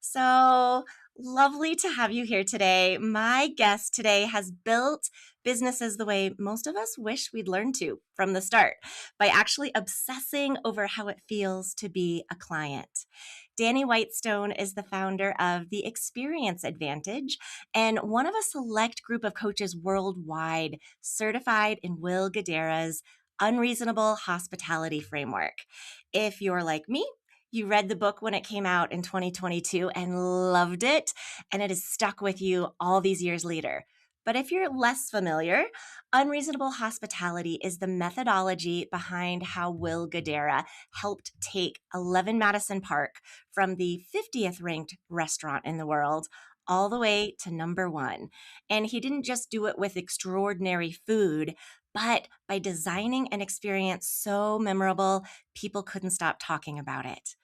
So lovely to have you here today. My guest today has built businesses the way most of us wish we'd learned to from the start by actually obsessing over how it feels to be a client. Dani Whitestone is the founder of The Experience Advantage and one of a select group of coaches worldwide certified in Will Guidara's Unreasonable Hospitality Framework. If you're like me, you read the book when it came out in 2022 and loved it, and it has stuck with you all these years later. But if you're less familiar, Unreasonable Hospitality is the methodology behind how Will Guidara helped take 11 Madison Park from the 50th ranked restaurant in the world all the way to number one. And he didn't just do it with extraordinary food, but by designing an experience so memorable, people couldn't stop talking about it.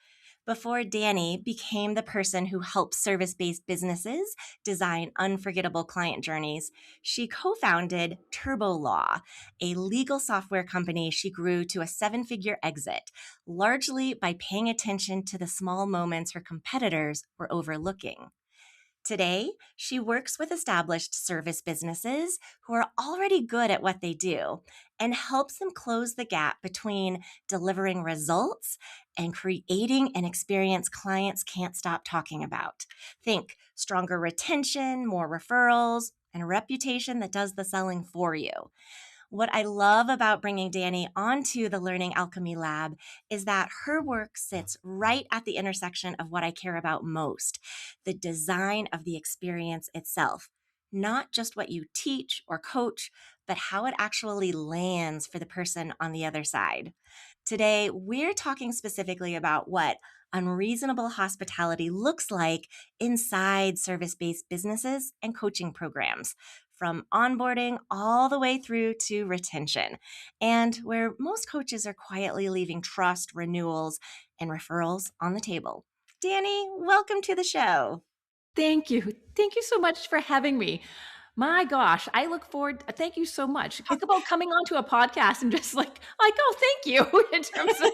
Before Dani became the person who helps service-based businesses design unforgettable client journeys, she co-founded TurboLaw, a legal software company she grew to a seven-figure exit, largely by paying attention to the small moments her competitors were overlooking. Today, she works with established service businesses who are already good at what they do and helps them close the gap between delivering results and creating an experience clients can't stop talking about. Think stronger retention, more referrals, and a reputation that does the selling for you. What I love about bringing Dani onto the Learning Alchemy Lab is that her work sits right at the intersection of what I care about most, the design of the experience itself. Not just what you teach or coach, but how it actually lands for the person on the other side. Today, we're talking specifically about what unreasonable hospitality looks like inside service-based businesses and coaching programs, from onboarding all the way through to retention, and where most coaches are quietly leaving trust, renewals, and referrals on the table. Dani, welcome to the show. Thank you. Thank you so much for having me. My gosh, I look forward thank you so much. Talk about coming onto a podcast and just like, "Oh, thank you," in terms of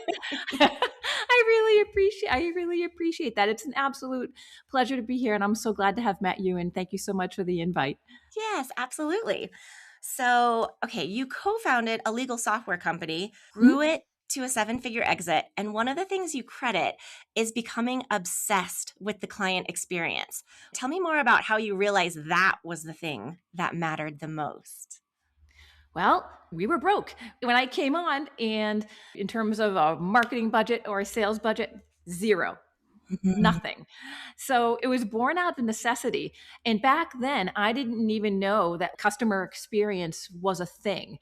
I really appreciate that. It's an absolute pleasure to be here, and I'm so glad to have met you, and thank you so much for the invite. Yes, absolutely. So, okay, you co-founded a legal software company, grew Mhm. it to a seven-figure exit, and one of the things you credit is becoming obsessed with the client experience. Tell me more about how you realized that was the thing that mattered the most. Well, we were broke when I came on, and in terms of a marketing budget or a sales budget, 0. Mhm. Nothing. So it was born out of necessity. And back then, I didn't even know that customer experience was a thing.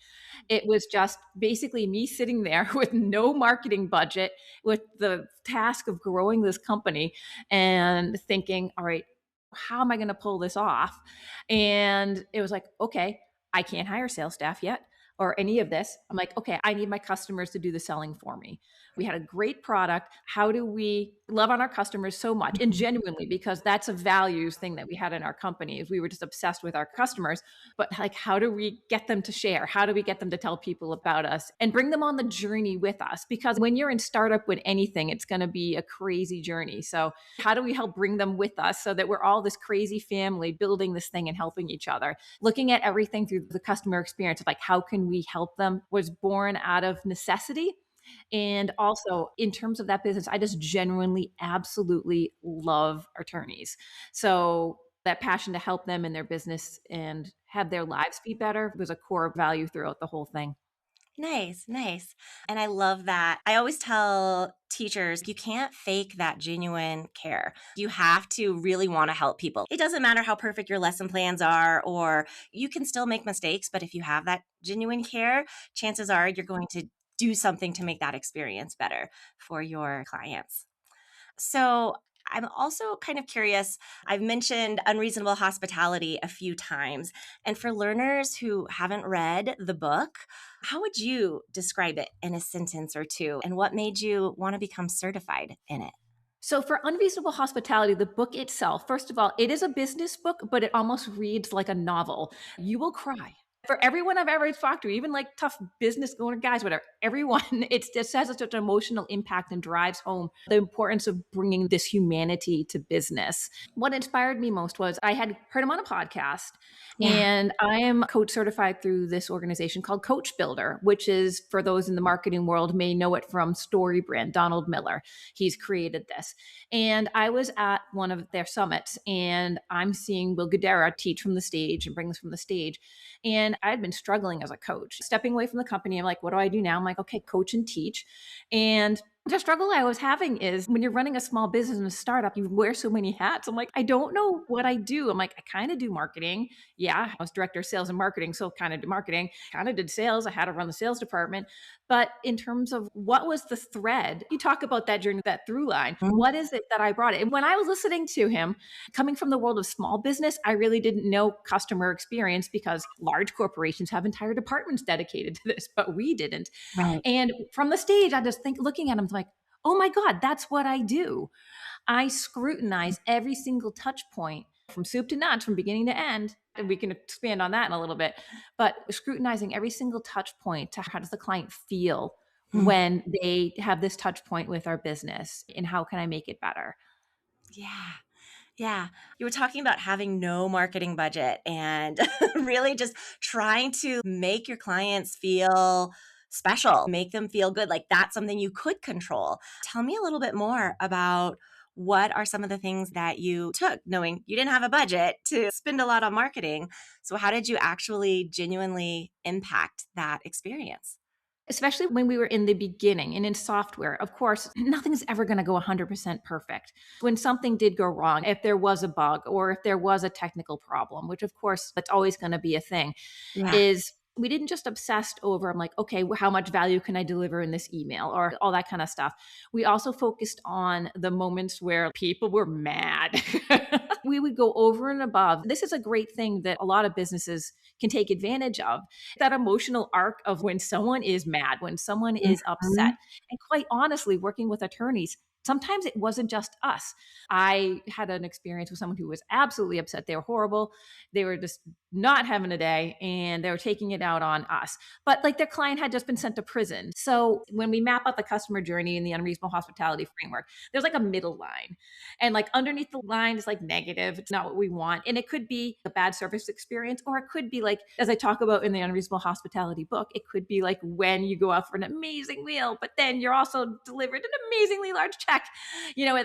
It was just basically me sitting there with no marketing budget, with the task of growing this company and thinking, all right, how am I going to pull this off? And it was like, okay, I can't hire sales staff yet or any of this. I'm like, okay, I need my customers to do the selling for me. We had a great product. How do we love on our customers so much and genuinely, because that's a values thing that we had in our company is we were just obsessed with our customers, but like, how do we get them to share? How do we get them to tell people about us and bring them on the journey with us? Because when you're in startup with anything, it's going to be a crazy journey. So how do we help bring them with us so that we're all this crazy family building this thing and helping each other? Looking at everything through the customer experience of like, how can we help them was born out of necessity. And also, in terms of that business, I just genuinely, absolutely love attorneys. So, that passion to help them in their business and have their lives be better was a core value throughout the whole thing. Nice, nice. And I love that. I always tell teachers, you can't fake that genuine care. You have to really want to help people. It doesn't matter how perfect your lesson plans are, or you can still make mistakes, but if you have that genuine care, chances are you're going to do something to make that experience better for your clients. So I'm also kind of curious. I've mentioned unreasonable hospitality a few times. And for learners who haven't read the book, how would you describe it in a sentence or two? And what made you want to become certified in it? So, for Unreasonable Hospitality, the book itself, first of all, it is a business book, but it almost reads like a novel. You will cry. For everyone I've ever talked to, even like tough business owner guys, whatever, everyone, it just has such an emotional impact and drives home the importance of bringing this humanity to business. What inspired me most was I had heard him on a podcast, Yeah. and I am coach certified through this organization called Coach Builder, which is, for those in the marketing world may know it from Story Brand, Donald Miller. He's created this. And I was at one of their summits, and I'm seeing Will Guidara teach from the stage and bring this from the stage. And I'd been struggling as a coach, stepping away from the company. I'm like, what do I do now? I'm like, okay, coach and teach. And the struggle I was having is when you're running a small business and a startup, you wear so many hats. I'm like, I don't know what I do. I'm like, I kind of do marketing. Yeah, I was director of sales and marketing, so kind of did marketing, kind of did sales. I had to run the sales department. But in terms of what was the thread, you talk about that journey, that through line. Mhm. What is it that I brought it? And when I was listening to him, coming from the world of small business, I really didn't know customer experience because large corporations have entire departments dedicated to this, but we didn't. Right. And from the stage, I just think looking at him like, oh my God, that's what I do. I scrutinize every single touch point from soup to nuts, from beginning to end. And we can expand on that in a little bit, but scrutinizing every single touch point to how does the client feel Mm. when they have this touch point with our business, and how can I make it better? Yeah. Yeah. You were talking about having no marketing budget and really just trying to make your clients feel special, make them feel good. Like that's something you could control. Tell me a little bit more about what are some of the things that you took, knowing you didn't have a budget to spend a lot on marketing. So, how did you actually genuinely impact that experience? Especially when we were in the beginning and in software, of course, nothing's ever going to go 100% perfect. When something did go wrong, if there was a bug or if there was a technical problem, which of course that's always going to be a thing, Yeah. is we didn't just obsessed over, I'm like, okay, how much value can I deliver in this email or all that kind of stuff. We also focused on the moments where people were mad. We would go over and above. This is a great thing that a lot of businesses can take advantage of, that emotional arc of when someone is mad, when someone is upset. Mhm. And quite honestly, working with attorneys, sometimes it wasn't just us. I had an experience with someone who was absolutely upset. They were horrible. They were just not having a day, and they were taking it out on us. But like their client had just been sent to prison. So when we map out the customer journey in the unreasonable hospitality framework, there's like a middle line. And like underneath the line is like negative. It's not what we want. And it could be a bad service experience, or it could be like, as I talk about in the Unreasonable Hospitality book, it could be like when you go out for an amazing meal, but then you're also delivered an amazingly large check.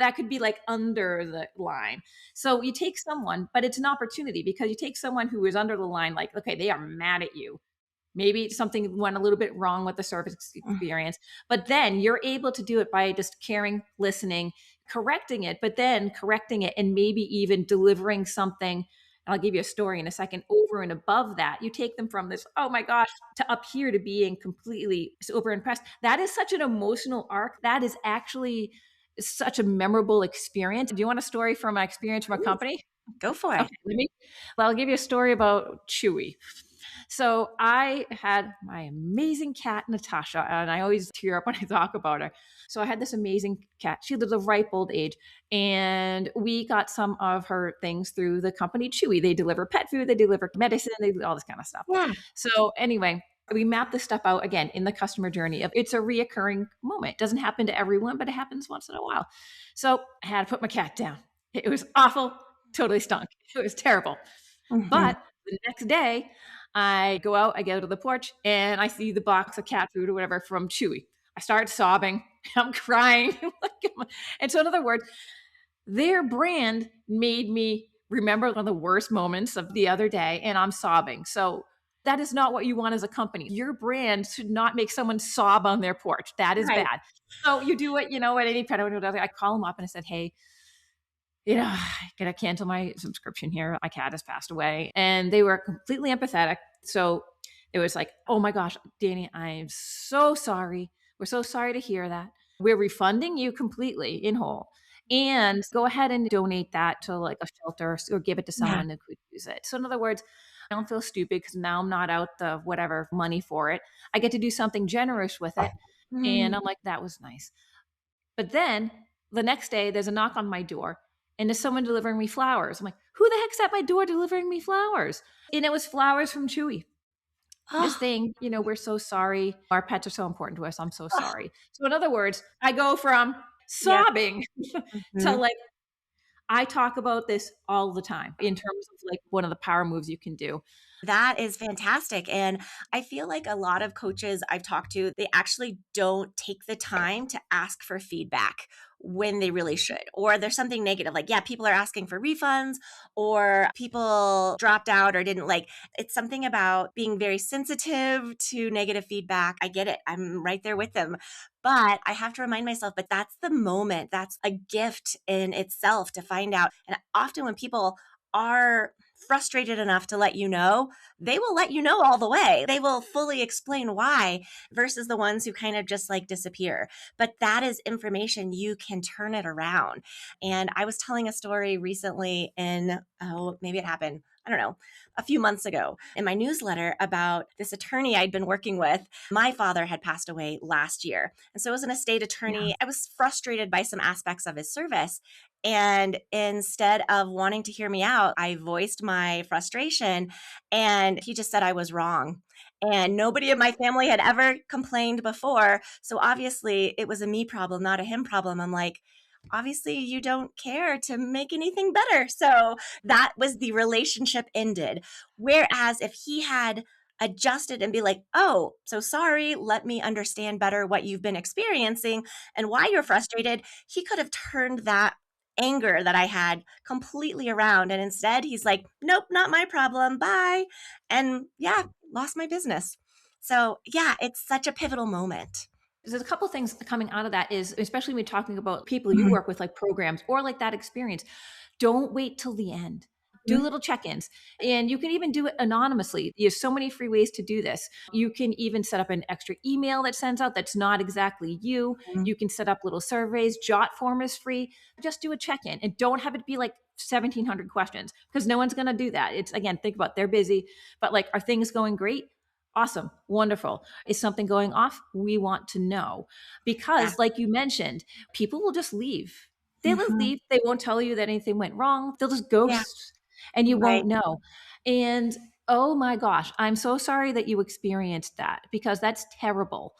That could be like under the line. So you take someone, but it's an opportunity because you take someone who is under the line, like, okay, they are mad at you. Maybe something went a little bit wrong with the service Mm. experience, but then you're able to do it by just caring, listening, correcting it, but then correcting it and maybe even delivering something. And I'll give you a story in a second. Over and above that, you take them from this, oh my gosh, to up here to being completely super impressed. That is such an emotional arc. That is actually such a memorable experience. Do you want a story from my experience from a Please, company? go for Okay, it. well, I'll give you a story about Chewy. So I had my amazing cat, Natasha, and I always tear up when I talk about her. So I had this amazing cat. She was a ripe old age, and we got some of her things through the company Chewy. They deliver pet food, they deliver medicine, they do all this kind of stuff. Yeah. So anyway, we map this stuff out again in the customer journey. It's a reoccurring moment. It doesn't happen to everyone, but it happens once in a while. So I had to put my cat down. It was awful, totally stunk. It was terrible. Mhm. But the next day, I go out, I go to the porch, and I see the box of cat food or whatever from Chewy. I start sobbing. I'm crying. And so, in other words, their brand made me remember one of the worst moments of the other day, and I'm sobbing. So, that is not what you want as a company. Your brand should not make someone sob on their porch. That is Right. bad. So you do it, at any pet owner does it. I call them up and I said, hey, I gotta cancel my subscription here. My cat has passed away. And they were completely empathetic. So it was like, oh my gosh, Danny, I am so sorry. We're so sorry to hear that. We're refunding you completely in whole. And go ahead and donate that to like a shelter or give it to Yeah. someone who could use it. So in other words, I don't feel stupid because now I'm not out the whatever money for it. I get to do something generous with it. And Mm. I'm like, that was nice. But then the next day, there's a knock on my door, and there's someone delivering me flowers. I'm like, who the heck's at my door delivering me flowers? And it was flowers from Chewy. Just Oh, saying, "We're so sorry. Our pets are so important to us. I'm so oh, sorry." So in other words, I go from yep. sobbing to Mhm. like I talk about this all the time in terms of like one of the power moves you can do. That is fantastic, and I feel like a lot of coaches I've talked to, they actually don't take the time to ask for feedback when they really should. Or there's something negative, like, yeah, people are asking for refunds, or people dropped out or didn't like it's something about being very sensitive to negative feedback. I get it. I'm right there with them. But I have to remind myself, but that's the moment. That's a gift in itself to find out. And often when people are frustrated enough to let you know, they will let you know all the way. They will fully explain why versus the ones who kind of just like disappear. But that is information you can turn it around. And I was telling a story recently in, oh, maybe it happened, I don't know, a few months ago in my newsletter about this attorney I'd been working with. My father had passed away last year. And so, as an estate Yeah. attorney, I was frustrated by some aspects of his service. And instead of wanting to hear me out, I voiced my frustration and he just said I was wrong. And nobody in my family had ever complained before. So obviously it was a me problem, not a him problem. I'm like, obviously you don't care to make anything better. So that was the relationship ended. Whereas if he had adjusted and be like, oh, so sorry, let me understand better what you've been experiencing and why you're frustrated, he could have turned that anger that I had completely around. And instead, he's like, nope, not my problem. Bye. And yeah, lost my business. So yeah, it's such a pivotal moment. There's a couple things coming out of that is, especially when talking about people you Mhm. work with, like programs or like that experience, don't wait till the end. Do Mhm. little check-ins, and you can even do it anonymously. There's so many free ways to do this. You can even set up an extra email that sends out that's not exactly you. You can set up little surveys. Jot form is free. Just do a check-in and don't have it be like 1,700 questions because no one's going to do that. It's again, think about they're busy, but like, are things going great? Awesome, wonderful. Is something going off? We want to know Yeah. because, like you mentioned, people will just leave. They'll just Mhm. leave. They won't tell you that anything went wrong. They'll just Yeah. ghost and you Right. won't know. And oh my gosh, I'm so sorry that you experienced that because that's terrible.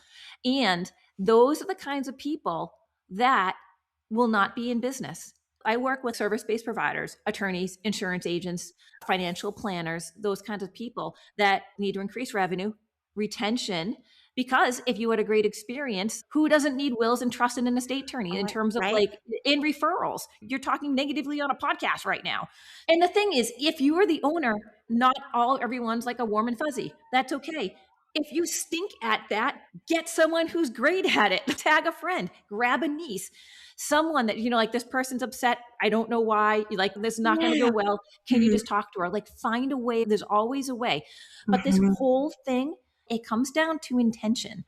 And those are the kinds of people that will not be in business. I work with service based providers, attorneys, insurance agents, financial planners, those kinds of people that need to increase revenue, retention. Because if you had a great experience, who doesn't need wills and trust in an estate attorney in terms of Right. like in referrals? You're talking negatively on a podcast right now. And the thing is, if you are the owner, not all everyone's like a warm and fuzzy. That's okay. If you stink at that, get someone who's great at it. Tag a friend, grab a niece, someone that, like this person's upset. I don't know why. Like, this is not going to go Yeah. well. Can you Mhm. just talk to her? Like, find a way. There's always a way. But this Mhm. whole thing, it comes down to intention.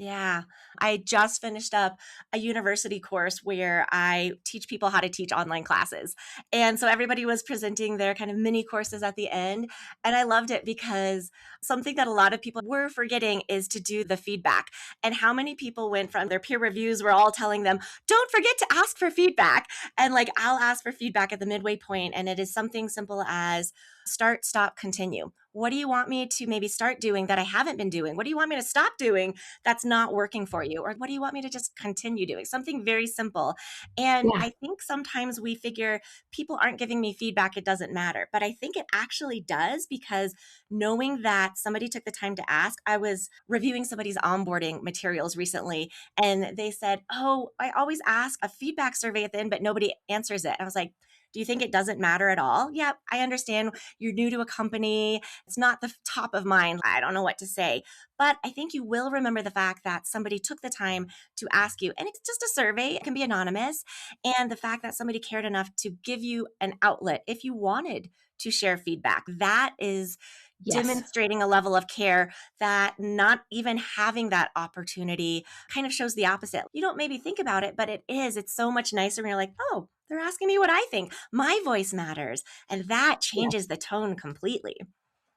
Yeah. I just finished up a university course where I teach people how to teach online classes. And so everybody was presenting their kind of mini courses at the end. And I loved it because something that a lot of people were forgetting is to do the feedback. And how many people went from their peer reviews were all telling them, don't forget to ask for feedback. And like, I'll ask for feedback at the midway point, and it is something simple as start, stop, continue. What do you want me to maybe start doing that I haven't been doing? What do you want me to stop doing that's not working for you? Or what do you want me to just continue doing? Something very simple. And Yeah. I think sometimes we figure people aren't giving me feedback, it doesn't matter. But I think it actually does because knowing that somebody took the time to ask, I was reviewing somebody's onboarding materials recently and they said, oh, I always ask a feedback survey at the end, but nobody answers it. I was like, do you think it doesn't matter at all? Yeah, I understand you're new to a company. It's not the top of mind. I don't know what to say. But I think you will remember the fact that somebody took the time to ask you, and it's just a survey, it can be anonymous. And the fact that somebody cared enough to give you an outlet if you wanted to share feedback, that is Yes. demonstrating a level of care that not even having that opportunity kind of shows the opposite. You don't maybe think about it, but it is. It's so much nicer when you're like, oh, they're asking me what I think. My voice matters. And that Yes. changes the tone completely.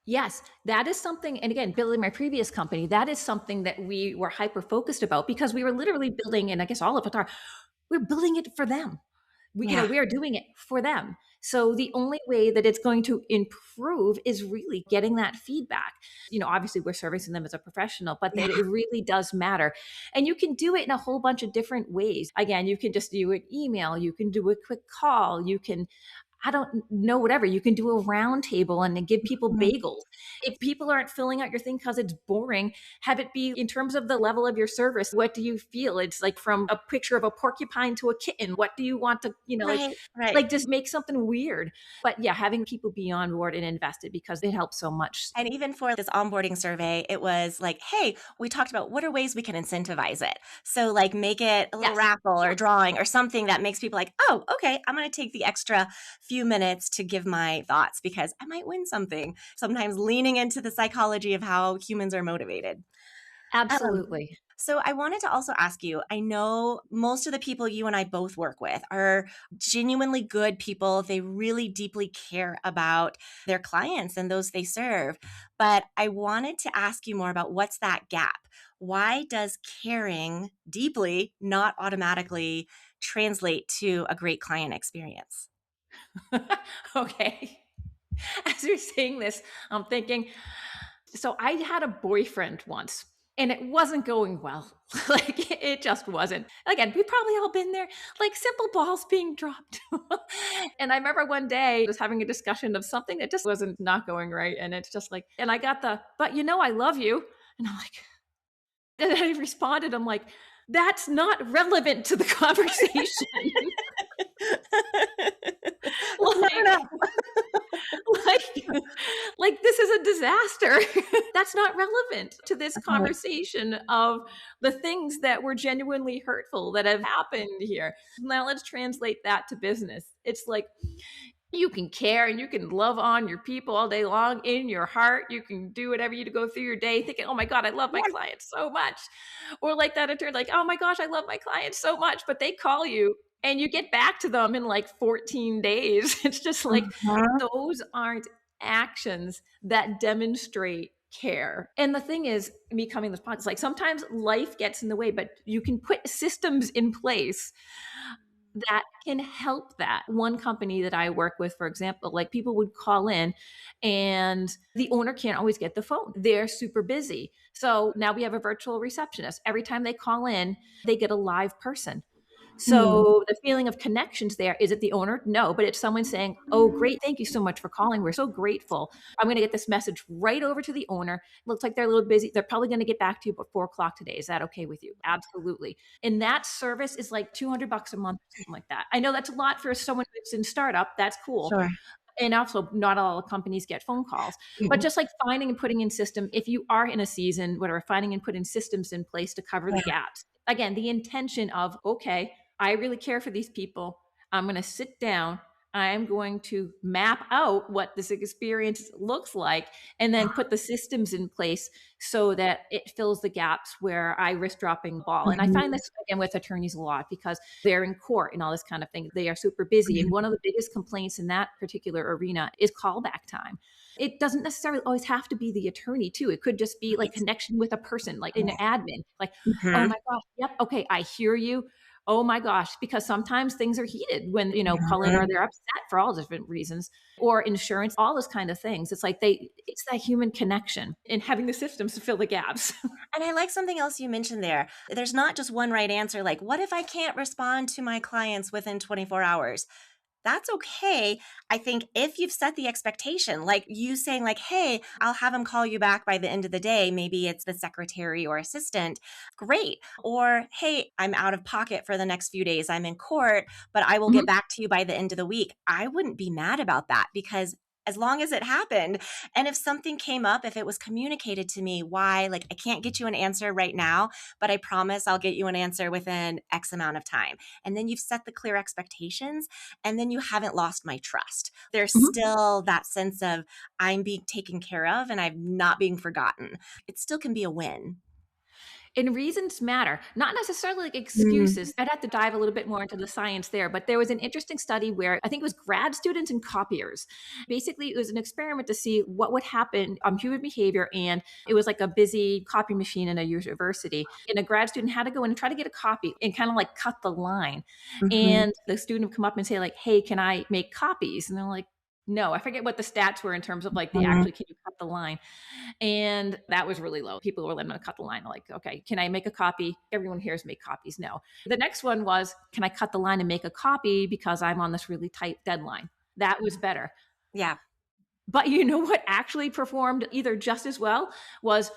Yes, that is something. And again, building my previous company, that is something that we were hyper focused about because we were literally building, and I guess all of it are, we're building it for them. Yeah. We are doing it for them. So the only way that it's going to improve is really getting that feedback. Obviously we're servicing them as a professional, but Yeah. that it really does matter. And you can do it in a whole bunch of different ways. Again, you can just do an email, you can do a quick call, you can, I don't know, whatever. You can do a round table and then give people Mhm. bagels. If people aren't filling out your thing because it's boring, have it be in terms of the level of your service. What do you feel? It's like from a picture of a porcupine to a kitten. What do you want to, Right, right. like just make something weird. But yeah, having people be on board and invested because it helps so much. And even for this onboarding survey, it was like, hey, we talked about what are ways we can incentivize it. So, like, make it a little Yes. raffle or Yes. drawing or something that makes people like, oh, okay, I'm going to take the extra few minutes to give my thoughts because I might win something. Sometimes leaning into the psychology of how humans are motivated. Um, Absolutely. so I wanted to also ask you, I know most of the people you and I both work with are genuinely good people. They really deeply care about their clients and those they serve. But I wanted to ask you more about what's that gap? Why does caring deeply not automatically translate to a great client experience? Okay. As you're saying this, I'm thinking, so I had a boyfriend once and it wasn't going well. Like it just wasn't. Again, we've probably all been there, like simple balls being dropped. And I remember one day just having a discussion of something that just wasn't not going right. And it's just like, and I got but I love you. And I'm like, and I responded, I'm like, that's not relevant to the conversation. Let's never Like, know. like like this is a disaster. That's not relevant to this conversation of the things that were genuinely hurtful that have happened here. Now let's translate that to business. It's like you can care and you can love on your people all day long in your heart. You can do whatever you to go through your day thinking, oh my God, I love my Yes. clients so much. Or like that attorney, like, oh my gosh, I love my clients so much. But they call you and you get back to them in like 14 days. It's just like Mhm. those aren't actions that demonstrate care. And the thing is, me coming to this podcast, like sometimes life gets in the way, but you can put systems in place that can help that. One company that I work with, for example, like people would call in and the owner can't always get the phone. They're super busy. So now we have a virtual receptionist. Every time they call in, they get a live person. Mm. So the feeling of connections there, is it the owner? No, but it's someone saying, oh, great. Thank you so much for calling. We're so grateful. I'm going to get this message right over to the owner. Looks like they're a little busy. They're probably going to get back to you about 4 o'clock today. Is that okay with you? Absolutely. And that service is like $200 a month or something like that. I know that's a lot for someone who's in startup. That's cool. Sure. And also not all companies get phone calls, but Mhm. just like finding and putting in system, if you are in a season, whatever, finding and putting systems in place to cover the Yeah. gaps. Again, the intention of, okay, I really care for these people. I'm going to sit down. I'm going to map out what this experience looks like and then put the systems in place so that it fills the gaps where I risk dropping the ball. And I find Mhm. this again with attorneys a lot because they're in court and all this kind of thing. They are super busy. And Mhm. one of the biggest complaints in that particular arena is callback time. It doesn't necessarily always have to be the attorney, too. It could just be like Right. connection with a person, like an Right. admin, like, oh Mhm. my gosh, yep, okay, I hear you. Oh my gosh, because sometimes things are heated when, call in or Mhm. they're upset for all different reasons or insurance, all those kind of things. It's like it's that human connection and having the systems to fill the gaps. And I like something else you mentioned there. There's not just one right answer, like, what if I can't respond to my clients within 24 hours? That's okay. I think if you've set the expectation, like you saying, like, hey, I'll have him call you back by the end of the day. Maybe it's the secretary or assistant. Great. Or, hey, I'm out of pocket for the next few days. I'm in court, but I will get Mhm. back to you by the end of the week. I wouldn't be mad about that because as long as it happened, and if something came up, if it was communicated to me why, like, I can't get you an answer right now, but I promise I'll get you an answer within X amount of time. And then you've set the clear expectations and then you haven't lost my trust. There's Mhm. still that sense of I'm being taken care of and I'm not being forgotten. It still can be a win. And reasons matter, not necessarily like Mm, excuses. I'd have to dive a little bit more into the science there, but there was an interesting study where I think it was grad students and copiers. Basically, it was an experiment to see what would happen on human behavior. And it was like a busy copy machine in a university. And a grad student had to go in and try to get a copy and kind of like cut the line. mhm, And the student would come up and say, like, hey, can I make copies? And they're like, no, I forget what the stats were in terms of like the mhm. actually can you cut the line. And that was really low. People were letting them cut the line, like, okay, can I make a copy? Everyone here has make copies. No. The next one was, can I cut the line and make a copy because I'm on this really tight deadline? That was better. Yeah. But you know what actually performed either just as well was,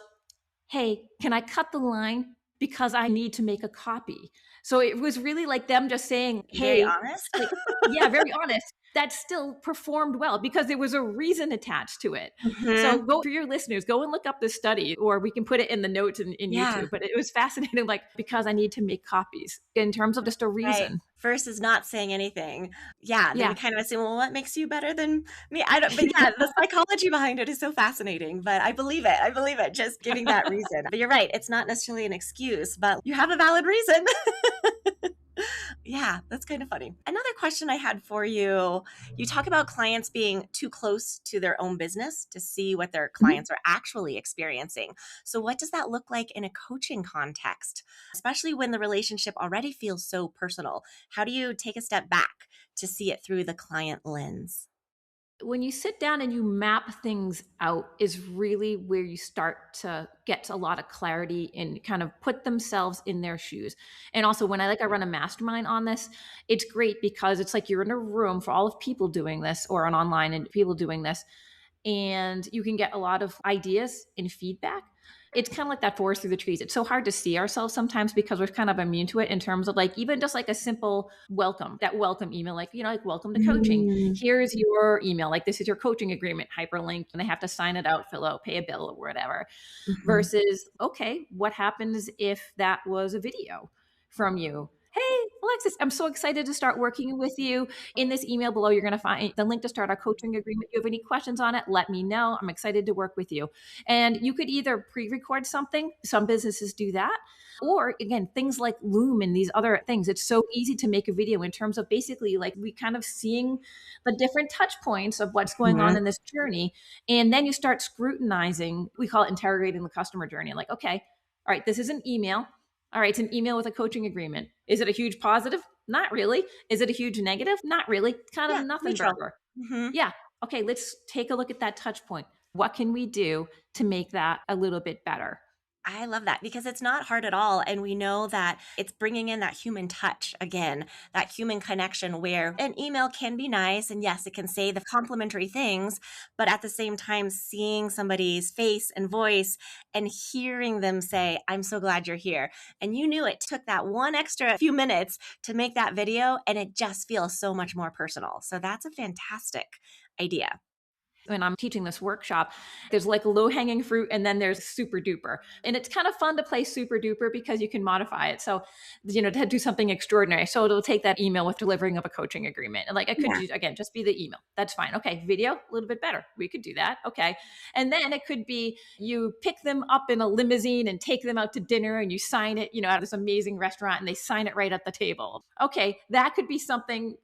hey, can I cut the line because I need to make a copy? So it was really like them just saying, Very hey, honest. like, yeah, very honest. That still performed well because there was a reason attached to it. So Mhm. go for your listeners, go and look up this study, or we can put it in the notes in Yeah. YouTube. But it was fascinating, like, because I need to make copies in terms of just a Right. reason. Versus not saying anything. Yeah, they Yeah. would kind of assume, "Well, what makes you better than me?" I don't but yeah, the psychology behind it is so fascinating, but I believe it, just giving that reason. But you're right, it's not necessarily an excuse, but you have a valid reason. Yeah, that's kind of funny. Another question I had for you, you talk about clients being too close to their own business to see what their Mhm. clients are actually experiencing. So what does that look like in a coaching context, especially when the relationship already feels so personal? How do you take a step back to see it through the client lens? When you sit down and you map things out is really where you start to get a lot of clarity and kind of put themselves in their shoes. And also when I run a mastermind on this, it's great because it's like you're in a room for all of people doing this or on online and people doing this, and you can get a lot of ideas and feedback. It's kind of like that forest through the trees. It's so hard to see ourselves sometimes because we're kind of immune to it in terms of like even just like a simple welcome, that welcome email, like, like welcome to coaching. Mm, Here's your email, like this is your coaching agreement, hyperlink, and they have to sign it out, fill out, pay a bill or whatever. mhm, Versus, okay, what happens if that was a video from you? Hey, Alexis, I'm so excited to start working with you. In this email below, you're going to find the link to start our coaching agreement. If you have any questions on it, let me know. I'm excited to work with you. And you could either pre record something, some businesses do that. Or again, things like Loom and these other things. It's so easy to make a video in terms of basically like we kind of seeing the different touch points of what's going on mhm. in this journey. And then you start scrutinizing, we call it interrogating the customer journey. Like, okay, all right, this is an email. All right, it's an email with a coaching agreement. Is it a huge positive? Not really. Is it a huge negative? Not really. Kind of Yeah, nothing neutral. burger. Mhm. Yeah. Okay, let's take a look at that touch point. What can we do to make that a little bit better? I love that because it's not hard at all. And we know that it's bringing in that human touch again, that human connection where an email can be nice. And yes, it can say the complimentary things, but at the same time, seeing somebody's face and voice and hearing them say, I'm so glad you're here. And you knew it took that one extra few minutes to make that video, and it just feels so much more personal. So that's a fantastic idea. When I'm teaching this workshop, there's like low hanging fruit and then there's super duper. And it's kind of fun to play super duper because you can modify it. So, to do something extraordinary. So it'll take that email with delivering of a coaching agreement. And like I could Yeah. do, again, just be the email. That's fine. Okay. Video, a little bit better. We could do that. Okay. And then it could be you pick them up in a limousine and take them out to dinner and you sign it, at this amazing restaurant and they sign it right at the table. Okay. That could be something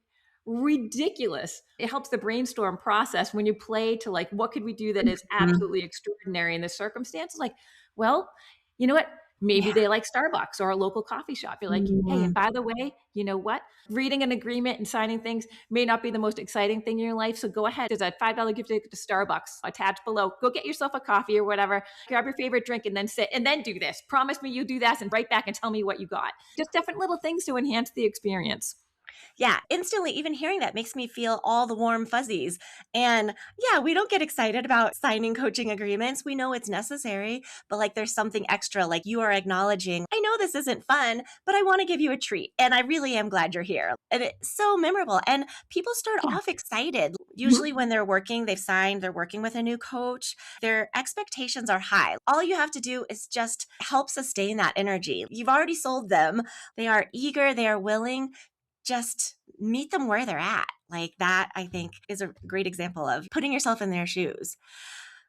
ridiculous. It helps the brainstorm process when you play to like, what could we do that is Mhm. absolutely extraordinary in this circumstance? Like, well, you know what? Maybe Yeah. they like Starbucks or a local coffee shop. You're like, hey, and Mm. by the way, you know what? Reading an agreement and signing things may not be the most exciting thing in your life. So go ahead. There's a $5 gift ticket to Starbucks attached below. Go get yourself a coffee or whatever. Grab your favorite drink and then sit and then do this. Promise me you do this and write back and tell me what you got. Just different little things to enhance the experience. Yeah, instantly, even hearing that makes me feel all the warm fuzzies. And yeah, we don't get excited about signing coaching agreements. We know it's necessary, but like there's something extra, like you are acknowledging, I know this isn't fun, but I want to give you a treat. And I really am glad you're here. And it's so memorable. And people start Yeah. off excited. Mhm. Usually, when they're working, they've signed, they're working with a new coach, their expectations are high. All you have to do is just help sustain that energy. You've already sold them. They are eager, they are willing, just meet them where they're at. Like that, I think, is a great example of putting yourself in their shoes.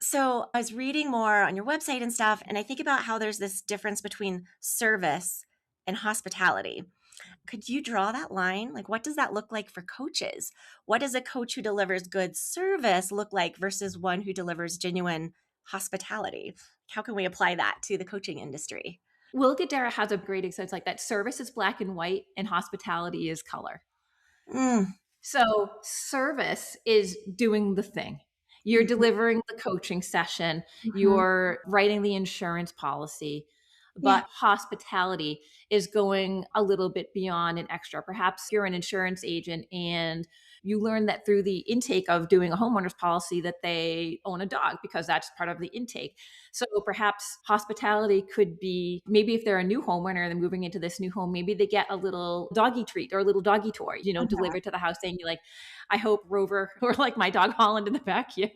So I was reading more on your website and stuff, and I think about how there's this difference between service and hospitality. Could you draw that line? Like, what does that look like for coaches? What does a coach who delivers good service look like versus one who delivers genuine hospitality? How can we apply that to the coaching industry? Will Guidara has a great example like that. Service is black and white, and hospitality is color. Mm, So, service is doing the thing. You're mhm, delivering the coaching session, mhm. you're writing the insurance policy, Yeah. but hospitality is going a little bit beyond an extra. Perhaps you're an insurance agent and you learn that through the intake of doing a homeowner's policy that they own a dog because that's part of the intake. So perhaps hospitality could be maybe if they're a new homeowner and they're moving into this new home, maybe they get a little doggy treat or a little doggy toy, Mhm. delivered to the house saying, you like, I hope Rover or like my dog Holland in the back here.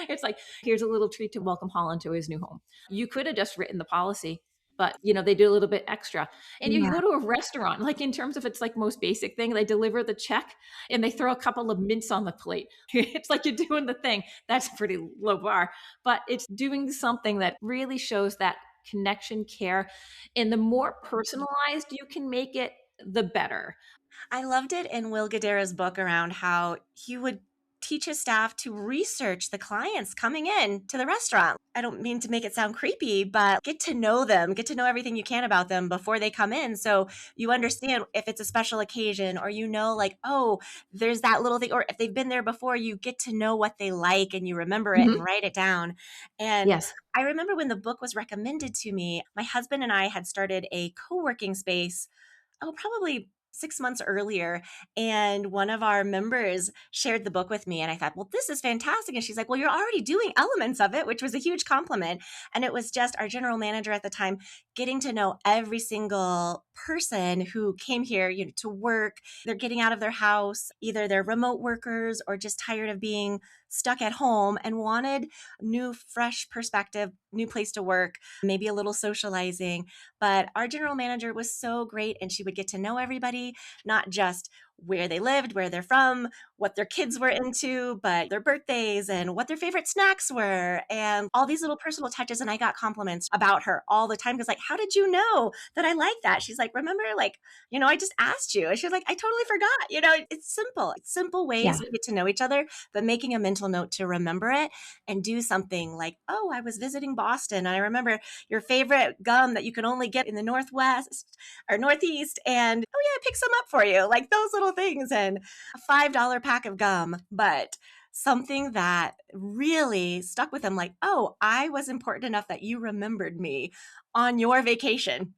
It's like, here's a little treat to welcome Holland to his new home. You could have just written the policy, but they do a little bit extra. And you Yeah. go to a restaurant, like in terms of it's like most basic thing, they deliver the check and they throw a couple of mints on the plate. It's like you're doing the thing. That's a pretty low bar, but it's doing something that really shows that connection, care. And the more personalized you can make it, the better. I loved it in Will Guidara's book around how he would teach his staff to research the clients coming in to the restaurant. I don't mean to make it sound creepy, but get to know them, get to know everything you can about them before they come in. So you understand if it's a special occasion or like, oh, there's that little thing, or if they've been there before, you get to know what they like and you remember it and Mhm. write it down. And Yes. I remember when the book was recommended to me, my husband and I had started a co working space, probably 6 months earlier. And one of our members shared the book with me. And I thought, well, this is fantastic. And she's like, well, you're already doing elements of it, which was a huge compliment. And it was just our general manager at the time getting to know every single person who came here, to work. They're getting out of their house, either they're remote workers or just tired of being stuck at home and wanted new, fresh perspective, new place to work, maybe a little socializing. But our general manager was so great, and she would get to know everybody, not just where they lived, where they're from, what their kids were into, but their birthdays and what their favorite snacks were, and all these little personal touches. And I got compliments about her all the time because, like, how did you know that I like that? She's like, remember, like, I just asked you. And she's like, I totally forgot. It's simple. It's simple ways Yeah. we get to know each other, but making a mental note to remember it and do something like, oh, I was visiting Boston and I remember your favorite gum that you can only get in the Northwest or Northeast. And oh, yeah, I picked some up for you. Like those little things and a $5 pack of gum. But something that really stuck with them like, oh, I was important enough that you remembered me on your vacation.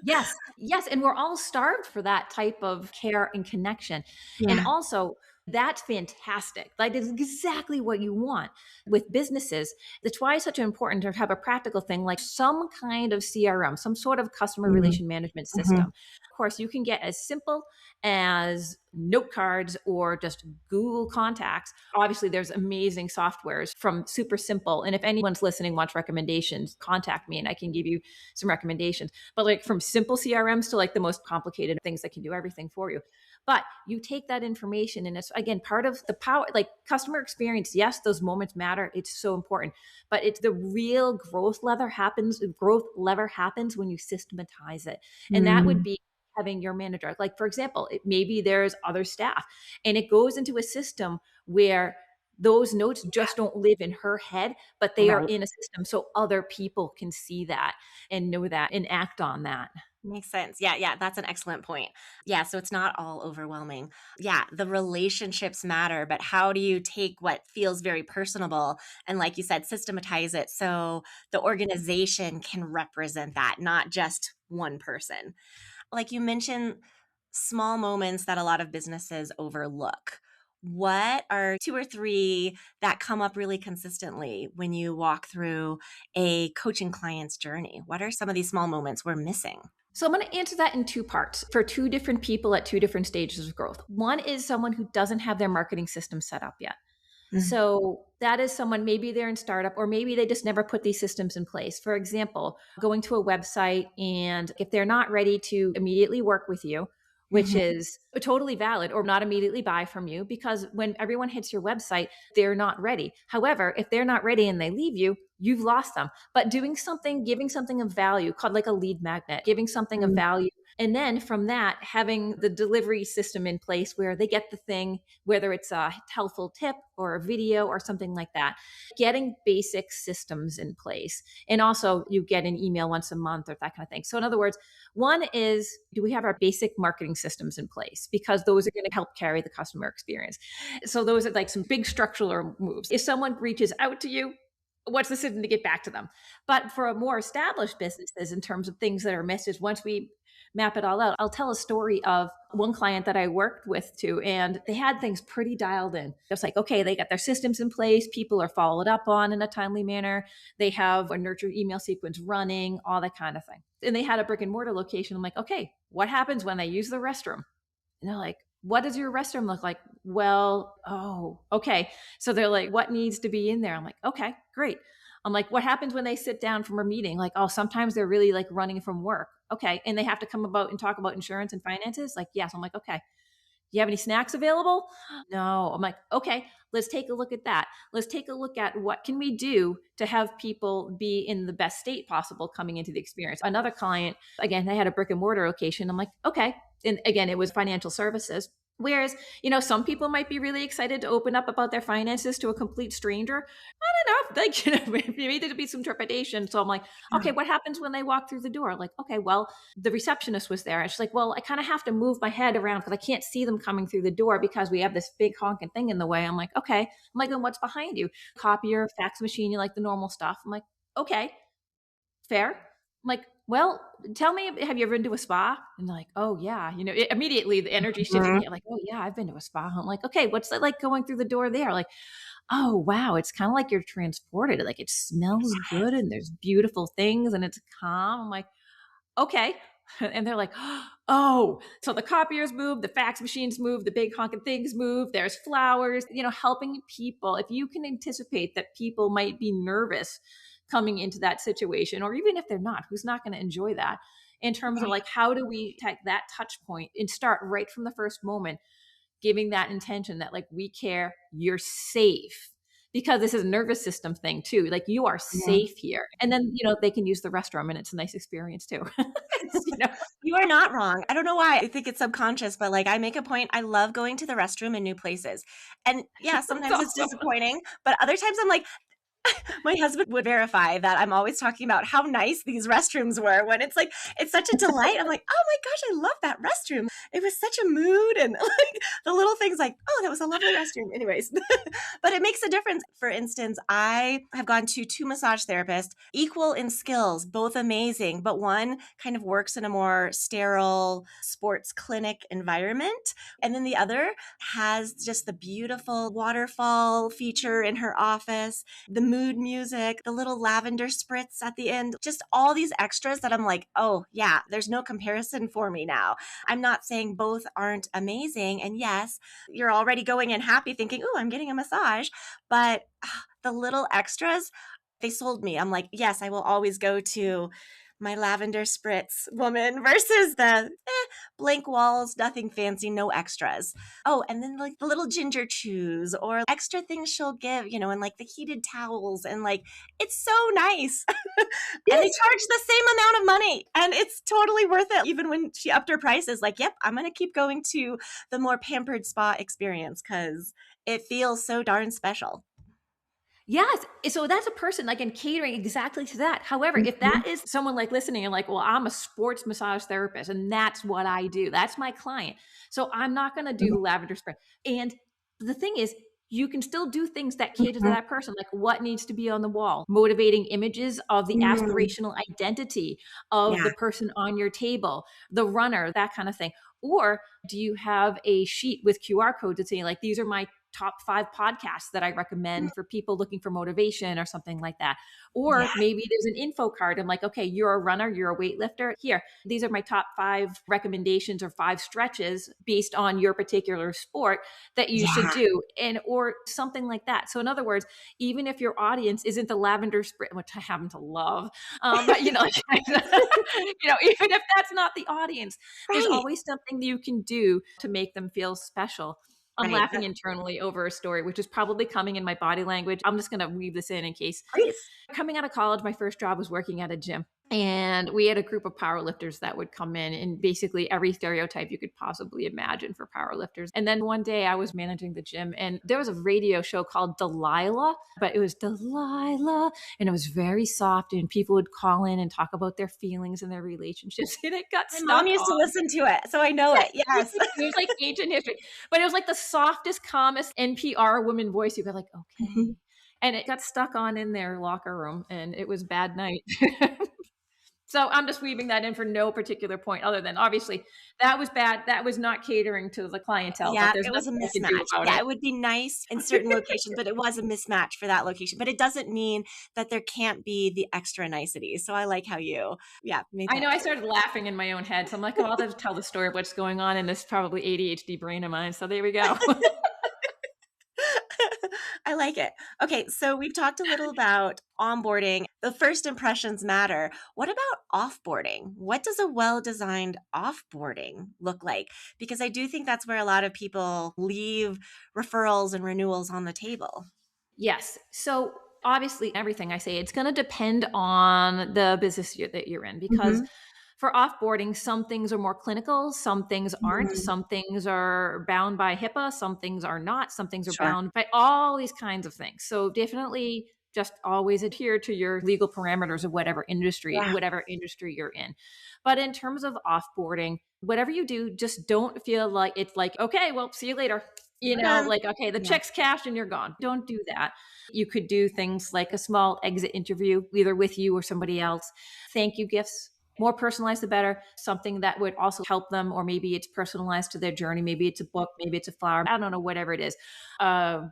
Yes, yes, and we're all starved for that type of care and connection, and Yeah. also, that's fantastic, that is exactly what you want. With businesses, that's why it's such important to have a practical thing, like some kind of CRM, some sort of customer Mhm. relation management Mhm. system. Of course, you can get as simple as note cards or just Google Contacts. Obviously, there's amazing softwares from super simple, and if anyone's listening wants recommendations, contact me and I can give you some recommendations, but like from simple CRMs to like the most complicated things that can do everything for you. But you take that information and it's again part of the power, like customer experience. Yes, those moments matter. It's so important. But it's the real growth lever happens when you systematize it. And that would Mm. be having your manager. Like, for example, maybe there's other staff and it goes into a system where those notes just don't live in her head, but they are Right. in a system so other people can see that and know that and act on that. Makes sense. Yeah, yeah, that's an excellent point. Yeah, so it's not all overwhelming. Yeah, the relationships matter, but how do you take what feels very personable and, like you said, systematize it so the organization can represent that, not just one person? Like you mentioned, small moments that a lot of businesses overlook. What are two or three that come up really consistently when you walk through a coaching client's journey? What are some of these small moments we're missing? So I'm going to answer that in two parts for two different people at two different stages of growth. One is someone who doesn't have their marketing system set up yet. Mm, So that is someone, maybe they're in startup or maybe they just never put these systems in place. For example, going to a website and if they're not ready to immediately work with you, which Mhm. is totally valid, or not immediately buy from you because when everyone hits your website, they're not ready. However, if they're not ready and they leave you, you've lost them. But doing something, giving something of value called like a lead magnet, giving something of Mm. value. And then from that, having the delivery system in place where they get the thing, whether it's a helpful tip or a video or something like that, getting basic systems in place. And also, you get an email once a month or that kind of thing. So, in other words, one is, do we have our basic marketing systems in place? Because those are going to help carry the customer experience. So, those are like some big structural moves. If someone reaches out to you, what's the system to get back to them? But for a more established businesses, in terms of things that are missed, is once we map it all out. I'll tell a story of one client that I worked with too, and they had things pretty dialed in. It's like, okay, they got their systems in place, people are followed up on in a timely manner, they have a nurture email sequence running, all that kind of thing. And they had a brick and mortar location. I'm like, okay, what happens when they use the restroom? And they're like, what does your restroom look like? Well, oh, okay. So they're like, what needs to be in there? I'm like, okay, great. I'm like, what happens when they sit down from a meeting? Like, oh, sometimes they're really like running from work. Okay. And they have to come about and talk about insurance and finances. Like, yes. I'm like, okay. Do you have any snacks available? No. I'm like, okay, let's take a look at that. Let's take a look at what can we do to have people be in the best state possible coming into the experience. Another client, again, they had a brick and mortar location. I'm like, okay. And again, it was financial services. Whereas, some people might be really excited to open up about their finances to a complete stranger. I don't know. Like, maybe there'd be some trepidation. So I'm like, okay, what happens when they walk through the door? Like, okay, well, the receptionist was there. And she's like, well, I kind of have to move my head around because I can't see them coming through the door because we have this big honking thing in the way. I'm like, okay. I'm like, and what's behind you? Copier, fax machine, you like the normal stuff. I'm like, okay, fair. I'm like, well, tell me, have you ever been to a spa? And they're like, oh yeah. Immediately the energy shifts in Mhm. here. Like, oh yeah, I've been to a spa. I'm like, okay, what's it like going through the door there? Like, oh wow, it's kind of like you're transported. Like it smells good and there's beautiful things and it's calm. I'm like, okay. And they're like, oh, so the copiers move, the fax machines move, the big honking things move, there's flowers, helping people. If you can anticipate that people might be nervous coming into that situation, or even if they're not, who's not going to enjoy that? In terms of like, how do we take that touch point and start right from the first moment, giving that intention that like, we care, you're safe. Because this is a nervous system thing too. Like you are Mhm. safe here. And then, they can use the restroom and it's a nice experience too. It's, You are not wrong. I don't know why. I think it's subconscious, but like I make a point. I love going to the restroom in new places. And yeah, it's sometimes it's awesome. disappointing, but other times I'm like, my husband would verify that I'm always talking about how nice these restrooms were when it's like, it's such a delight. I'm like, oh my gosh, I love that restroom. It was such a mood. And like the little things like, oh, that was a lovely restroom. Anyways, but it makes a difference. For instance, I have gone to two massage therapists, equal in skills, both amazing, but one kind of works in a more sterile sports clinic environment. And then the other has just the beautiful waterfall feature in her office, the mood music, the little lavender spritz at the end, just all these extras that I'm like, oh, yeah, there's no comparison for me now. I'm not saying both aren't amazing. And yes, you're already going in happy thinking, oh, I'm getting a massage. But the little extras, they sold me. I'm like, yes, I will always go to my lavender spritz woman versus the blank walls, nothing fancy, no extras. Oh, and then like the little ginger chews or extra things she'll give, and like the heated towels and like it's so nice. And they Yes. charge the same amount of money and it's totally worth it. Even when she upped her prices, like, yep, I'm going to keep going to the more pampered spa experience because it feels so darn special. Yes. So that's a person like in catering exactly to that. However, if Mhm. that is someone like listening and like, well, I'm a sports massage therapist and that's what I do. That's my client. So I'm not going to do the lavender spray. And the thing is, you can still do things that cater to Mhm. that person, like what needs to be on the wall, motivating images of the Mm. aspirational identity of Yeah. the person on your table, the runner, that kind of thing. Or do you have a sheet with QR codes that say, like, these are my top 5 podcasts that I recommend for people looking for motivation or something like that. Yeah. Or maybe there's an info card. I'm like, okay, you're a runner, you're a weightlifter. Here, these are my top 5 recommendations or 5 stretches based on your particular sport that you should Yeah. do, and or something like that. So in other words, even if your audience isn't the lavender sprint, which I happen to love, but even if that's not the audience, there's Right. always something you can do to make them feel special. I'm Right. laughing internally over a story, which is probably coming in my body language. I'm just going to weave this in case. Please. Coming out of college, my first job was working at a gym. And we had a group of powerlifters that would come in, and basically every stereotype you could possibly imagine for powerlifters. And then one day I was managing the gym, and there was a radio show called Delilah, but it was Delilah, and it was very soft, and people would call in and talk about their feelings and their relationships. And it got My mom stuck used to on. listen to it, so I know Yes, it. Yes. it was like ancient history, but it was like the softest, calmest NPR woman voice. You got like, okay. Mhm. And it got stuck on in their locker room, and it was bad night. So I'm just weaving that in for no particular point other than obviously that was bad. That was not catering to the clientele, but Yeah, there's it was a nothing I can do mismatch. about Yeah, it. it would be nice in certain locations, but it was a mismatch for that location. But it doesn't mean that there can't be the extra niceties. So I like how you, yeah, made I that know I clear. started laughing in my own head. So I'm like, oh, I'll just tell the story of what's going on in this probably ADHD brain of mine. So there we go. I like it. Okay, so we've talked a little about onboarding. The first impressions matter. What about offboarding? What does a well-designed offboarding look like? Because I do think that's where a lot of people leave referrals and renewals on the table. Yes. So obviously, everything I say, it's going to depend on the business that you're in because Mhm. for offboarding, some things are more clinical, some things aren't, Mhm. some things are bound by HIPAA, some things are not, some things are Sure. bound by all these kinds of things. So definitely just always adhere to your legal parameters of Yeah. whatever industry you're in. But in terms of offboarding, whatever you do, just don't feel like it's like, okay, well, see you later. We're done. Like, okay, the Yeah. check's cashed and you're gone. Don't do that. You could do things like a small exit interview, either with you or somebody else. Thank you gifts, more personalized the better. Something that would also help them, or maybe it's personalized to their journey. Maybe it's a book, maybe it's a flower. I don't know, whatever it is.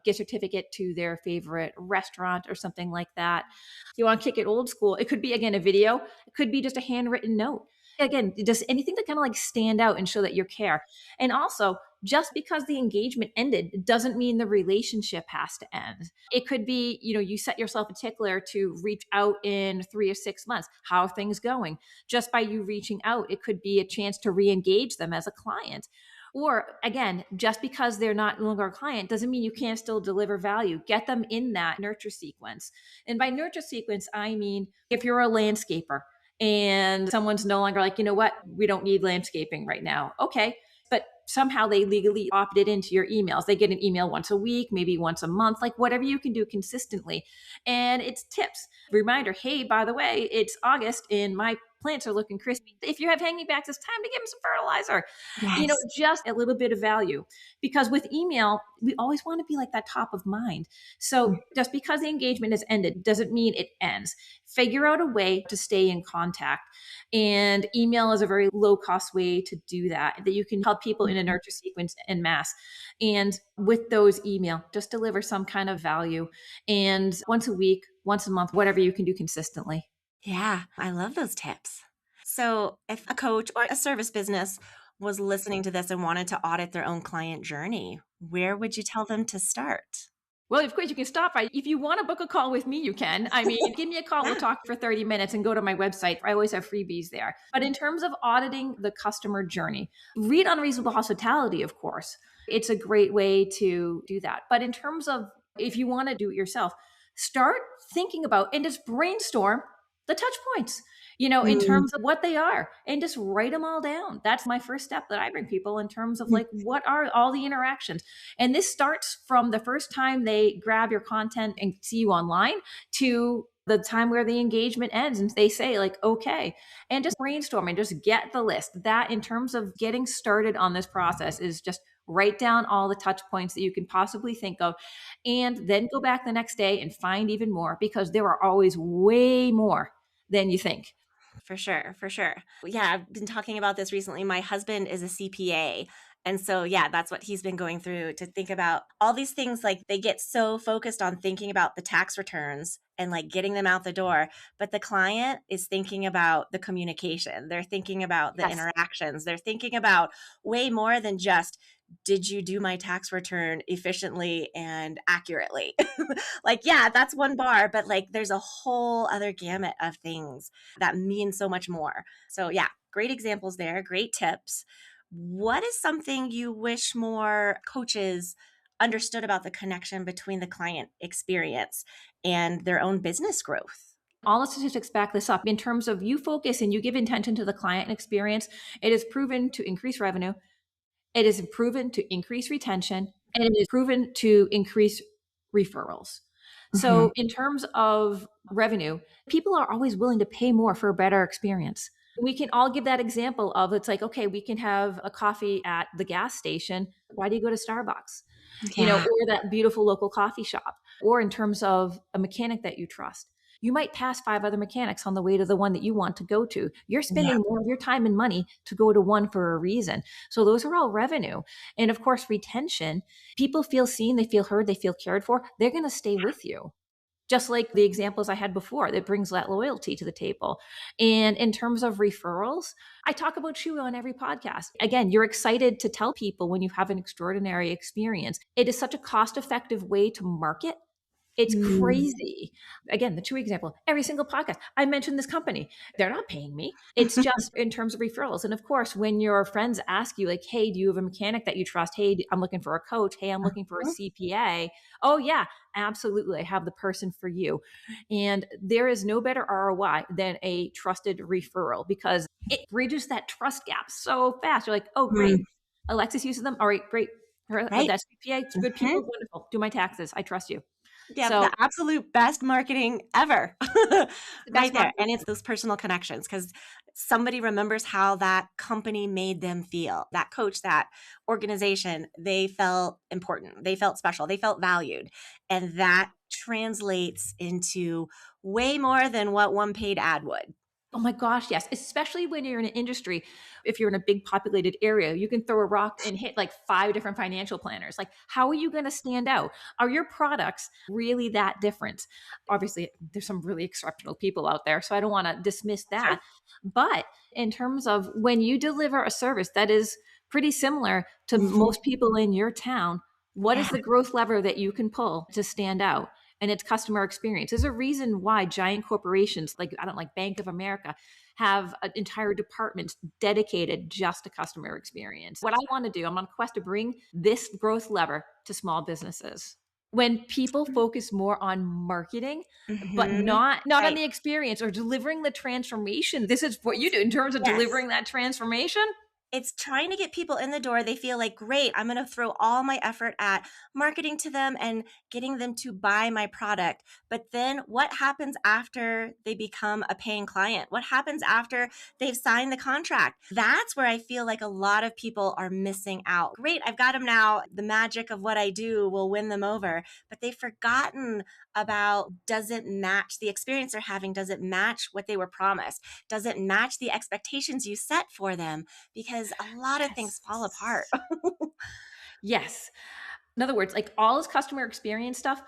Gift certificate to their favorite restaurant or something like that. If you want to kick it old school, it could be again a video. It could be just a handwritten note. Again, just anything to kind of like stand out and show that you care. And also, just because the engagement ended doesn't mean the relationship has to end. It could be, you set yourself a tickler to reach out in 3 or 6 months. How are things going? Just by you reaching out, it could be a chance to re-engage them as a client. Or again, just because they're not no longer a client doesn't mean you can't still deliver value. Get them in that nurture sequence. And by nurture sequence, I mean if you're a landscaper and someone's no longer like, you know what, we don't need landscaping right now. Okay. But somehow they legally opted into your emails. They get an email once a week, maybe once a month, like whatever you can do consistently. And it's tips. Reminder, hey, by the way, it's August and my plants are looking crispy. If you have hanging backs, it's time to give them some fertilizer. Yes. Just a little bit of value. Because with email, we always want to be like that top of mind. So just because the engagement has ended doesn't mean it ends. Figure out a way to stay in contact. And email is a very low cost way to do that you can help people in a nurture sequence en masse. And with those email, just deliver some kind of value. And once a week, once a month, whatever you can do consistently. Yeah, I love those tips. So, if a coach or a service business was listening to this and wanted to audit their own client journey, where would you tell them to start? Well, of course, you can stop by. If you want to book a call with me, you can. I mean, give me a call. We'll Yeah. talk for 30 minutes and go to my website. I always have freebies there. But in terms of auditing the customer journey, read Unreasonable Hospitality, of course. It's a great way to do that. But in terms of if you want to do it yourself, start thinking about and just brainstorm the touch points, in Mm. terms of what they are and just write them all down. That's my first step that I bring people in terms of like, what are all the interactions? And this starts from the first time they grab your content and see you online to the time where the engagement ends and they say like, okay, and just brainstorm and just get the list. That in terms of getting started on this process is just write down all the touch points that you can possibly think of and then go back the next day and find even more because there are always way more than you think. For sure, for sure. Yeah, I've been talking about this recently. My husband is a CPA, And so, yeah, that's what he's been going through to think about all these things. Like they get so focused on thinking about the tax returns and like getting them out the door. But the client is thinking about the communication. They're thinking about the Yes. interactions. They're thinking about way more than just, did you do my tax return efficiently and accurately? Like, yeah, that's one bar, but like there's a whole other gamut of things that mean so much more. So, yeah, great examples there, great tips. What is something you wish more coaches understood about the connection between the client experience and their own business growth? All the statistics back this up. In terms of you focus and you give intention to the client experience, it is proven to increase revenue. It is proven to increase retention, and it is proven to increase referrals. Mhm. So, in terms of revenue, people are always willing to pay more for a better experience. We can all give that example of it's like, okay, we can have a coffee at the gas station. Why do you go to Starbucks? Yeah, Or that beautiful local coffee shop, or in terms of a mechanic that you trust. You might pass 5 other mechanics on the way to the one that you want to go to. You're yeah, spending more of your time and money to go to one for a reason. So those are all revenue. And of course, retention, people feel seen, they feel heard, they feel cared for. They're going to stay with you. Just like the examples I had before, that brings that loyalty to the table. And in terms of referrals, I talk about you on every podcast. Again, you're excited to tell people when you have an extraordinary experience. It is such a cost effective way to market. It's mm, crazy. Again, the true example, every single podcast, I mentioned this company. They're not paying me. It's just in terms of referrals. And of course, when your friends ask you, like, hey, do you have a mechanic that you trust? Hey, I'm looking for a coach. Hey, I'm looking for a CPA. Oh, yeah, absolutely. I have the person for you. And there is no better ROI than a trusted referral because it bridges that trust gap so fast. You're like, oh, great. mm, Alexis uses them. All right, great. right. That's CPA. It's good Mhm. people. Wonderful. Do my taxes. I trust you. Yeah, So the absolute best marketing ever. it's the Right best there, marketing. and it's those personal connections because somebody remembers how that company made them feel. That coach, that organization, they felt important, they felt special, they felt valued, and that translates into way more than what one paid ad would. Oh my gosh, yes. Especially when you're in an industry, if you're in a big populated area, you can throw a rock and hit like 5 different financial planners. Like, how are you going to stand out? Are your products really that different? Obviously, there's some really exceptional people out there, so I don't want to dismiss Sure. that. But in terms of when you deliver a service that is pretty similar to Mhm. most people in your town, what Yeah. is the growth lever that you can pull to stand out? And it's customer experience. There's a reason why giant corporations like I don't like Bank of America have an entire department dedicated just to customer experience. What I want to do, I'm on a quest to bring this growth lever to small businesses. When people focus more on marketing, but Mhm. not on Right. the experience or delivering the transformation. This is what you do in terms of Yes. delivering that transformation. It's trying to get people in the door. They feel like, great, I'm going to throw all my effort at marketing to them and getting them to buy my product. But then what happens after they become a paying client? What happens after they've signed the contract? That's where I feel like a lot of people are missing out. Great, I've got them now. The magic of what I do will win them over. But they've forgotten about, does it match the experience they're having? Does it match what they were promised? Does it match the expectations you set for them? Because a lot of things fall apart. Yes. Yes. In other words, like all this customer experience stuff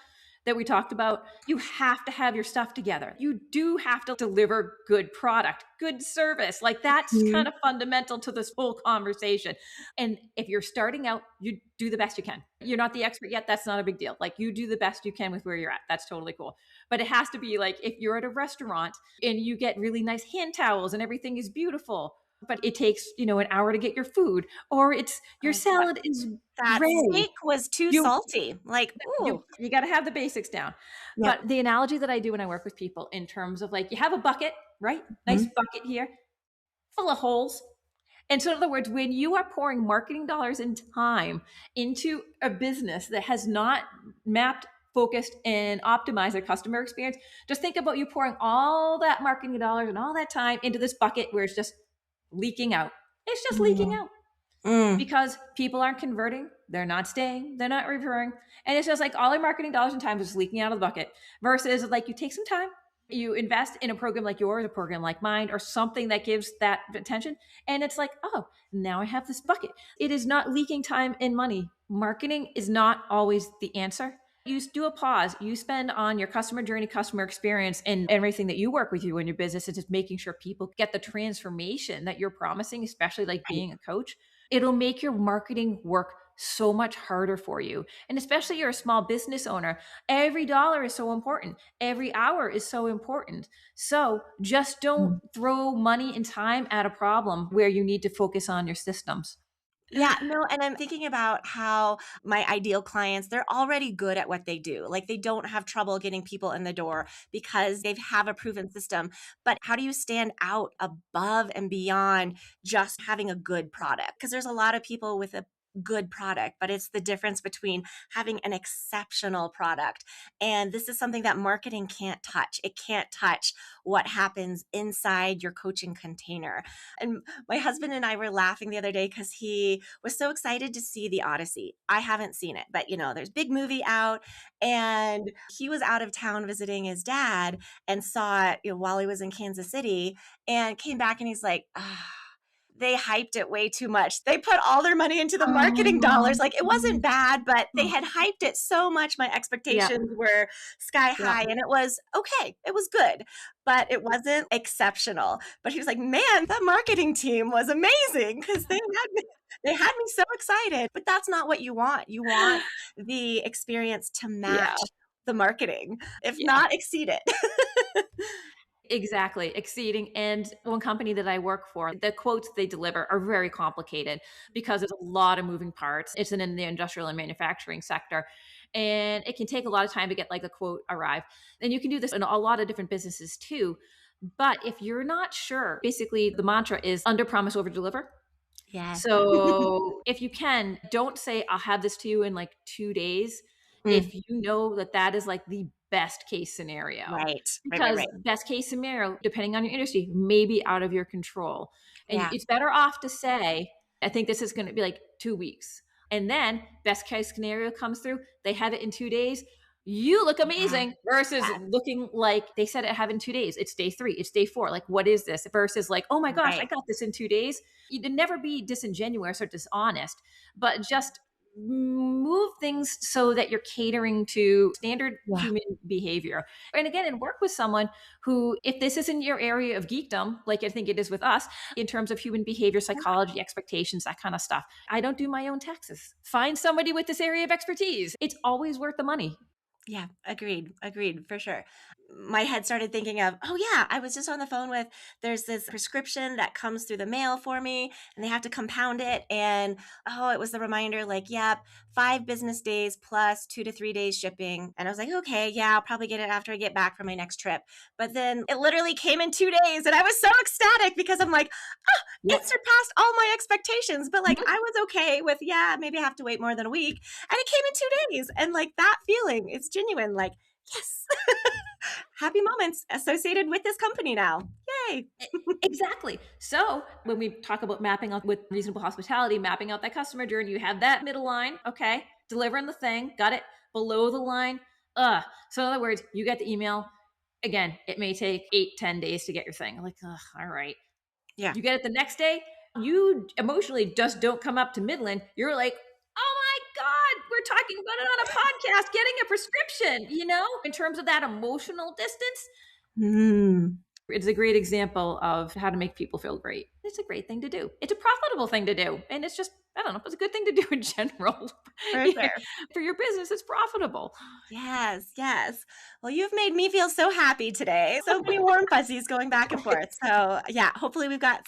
that we talked about, you have to have your stuff together. You do have to deliver good product, good service. Like that's kind Mhm. of fundamental to this whole conversation. And if you're starting out, you do the best you can. You're not the expert yet. That's not a big deal. Like you do the best you can with where you're at. That's totally cool. But it has to be like if you're at a restaurant and you get really nice hand towels and everything is beautiful, but it takes, an hour to get your food, or it's your Oh, that salad is that gray. steak was too You salty. Like, you ooh. you got to have the basics down. Yep. But the analogy that I do when I work with people in terms of like you have a bucket, right? Nice Mhm. bucket here, full of holes. And so in other words, when you are pouring marketing dollars and time into a business that has not mapped, focused, and optimized their customer experience, just think about you pouring all that marketing dollars and all that time into this bucket where it's just leaking out. It's just leaking Mm. out Mm. because people aren't converting, they're not staying, they're not referring. And it's just like all their marketing dollars and time is just leaking out of the bucket versus like you take some time. You invest in a program like yours, a program like mine, or something that gives that attention. And it's like, oh, now I have this bucket. It is not leaking time and money. Marketing is not always the answer. You do a pause, you spend on your customer journey, customer experience, and everything that you work with you in your business, and just making sure people get the transformation that you're promising, especially like Right. being a coach. It'll make your marketing work so much harder for you. And especially you're a small business owner, every dollar is so important. Every hour is so important. So just don't Mm. throw money and time at a problem where you need to focus on your systems. Yeah, no, and I'm thinking about how my ideal clients, they're already good at what they do. Like they don't have trouble getting people in the door because they have a proven system. But how do you stand out above and beyond just having a good product? Because there's a lot of people with a good product, but it's the difference between having an exceptional product. And this is something that marketing can't touch. It can't touch what happens inside your coaching container. And my husband and I were laughing the other day because he was so excited to see The Odyssey. I haven't seen it, but there's big movie out, and he was out of town visiting his dad and saw it while he was in Kansas City, and came back and he's like, ah, they hyped it way too much. They put all their money into the marketing dollars. Like it wasn't bad, but they had hyped it so much. My Yeah. expectations were sky Yeah. high, and it was okay. It was good, but it wasn't exceptional. But he was like, man, the marketing team was amazing because they had me so excited. But that's not what you want. You want the experience to Yeah. match the marketing, if Yeah. not exceed it. Exactly, exceeding. And one company that I work for, the quotes they deliver are very complicated because there's a lot of moving parts. It's in the industrial and manufacturing sector. And it can take a lot of time to get like a quote arrive. And you can do this in a lot of different businesses too. But if you're not sure, basically the mantra is under promise, over deliver. Yeah. So if you can, don't say, I'll have this to you in like 2 days. Mm, If you know that that is like the best case scenario, right. Right. Right. because Right. best case scenario, depending on your industry, may be out of your control. And Yeah. it's better off to say, I think this is going to be like 2 weeks. And then best case scenario comes through, they have it in 2 days. You look Yeah. amazing versus Yeah. looking like they said it have in 2 days. It's day three, it's day four. Like, what is this? Versus like, oh my gosh, I Right. got this in 2 days. You'd never be disingenuous or dishonest, but just move things so that you're catering to standard Yeah. human behavior. And again, and work with someone who, if this isn't your area of geekdom, like I think it is with us, in terms of human behavior, psychology, expectations, that kind of stuff. I don't do my own taxes. Find somebody with this area of expertise. It's always worth the money. Yeah, agreed. Agreed, for sure. My head started thinking of, oh yeah, I was just on the phone with there's this prescription that comes through the mail for me and they have to compound it. And oh, it was the reminder like, yep, 5 business days plus 2 to 3 days shipping. And I was like, okay, yeah, I'll probably get it after I get back from my next trip. But then it literally came in 2 days and I was so ecstatic because I'm like, oh, it Yep. surpassed all my expectations. But like I Mhm. was okay with, yeah, maybe I have to wait more than a week. And it came in 2 days. And like that feeling, it's genuine. Like, yes, happy moments associated with this company now. Yay. Exactly. So when we talk about mapping out with reasonable hospitality, mapping out that customer journey, you have that middle line. Okay. Delivering the thing. Got it. Below the line. So in other words, you get the email. Again, it may take 8, 10 days to get your thing. Like, all right. Yeah. You get it the next day. You emotionally just don't come up to Midland. You're like, oh my God, we're talking about it on a podcast, getting a prescription, in terms of that emotional distance. Mm. It's a great example of how to make people feel great. It's a great thing to do. It's a profitable thing to do. And it's just, I don't know, it's a good thing to do in general. For sure. For your business, it's profitable. Yes, yes. Well, you've made me feel so happy today. So many warm fuzzies going back and forth. So, yeah, hopefully we've got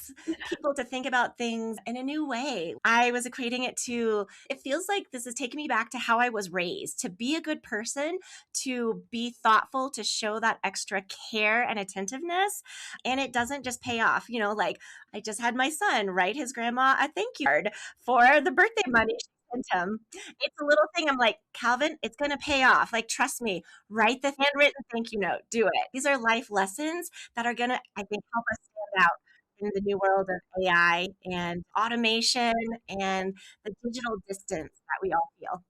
people to think about things in a new way. I was equating it to, it feels like this is taking me back to how I was raised to be a good person, to be thoughtful, to show that extra care and attentiveness. And it doesn't just pay off. Like I just had my son write his grandma a thank you card for the birthday money she sent him. It's a little thing. I'm like, Calvin, it's going to pay off. Like, trust me, write the handwritten thank you note. Do it. These are life lessons that are going to, I think, help us stand out in the new world of AI and automation and the digital distance that we all feel.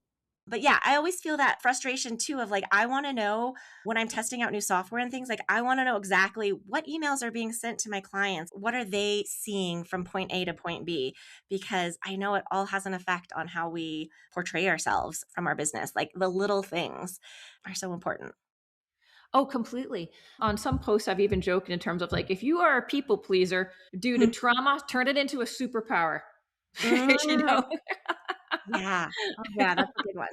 But yeah, I always feel that frustration too of like, I want to know when I'm testing out new software and things, like, I want to know exactly what emails are being sent to my clients. What are they seeing from point A to point B? Because I know it all has an effect on how we portray ourselves from our business. Like the little things are so important. Oh, completely. On some posts, I've even joked in terms of like, if you are a people pleaser due to trauma, turn it into a superpower. you Mm, know, yeah. Oh, yeah. That's a good one.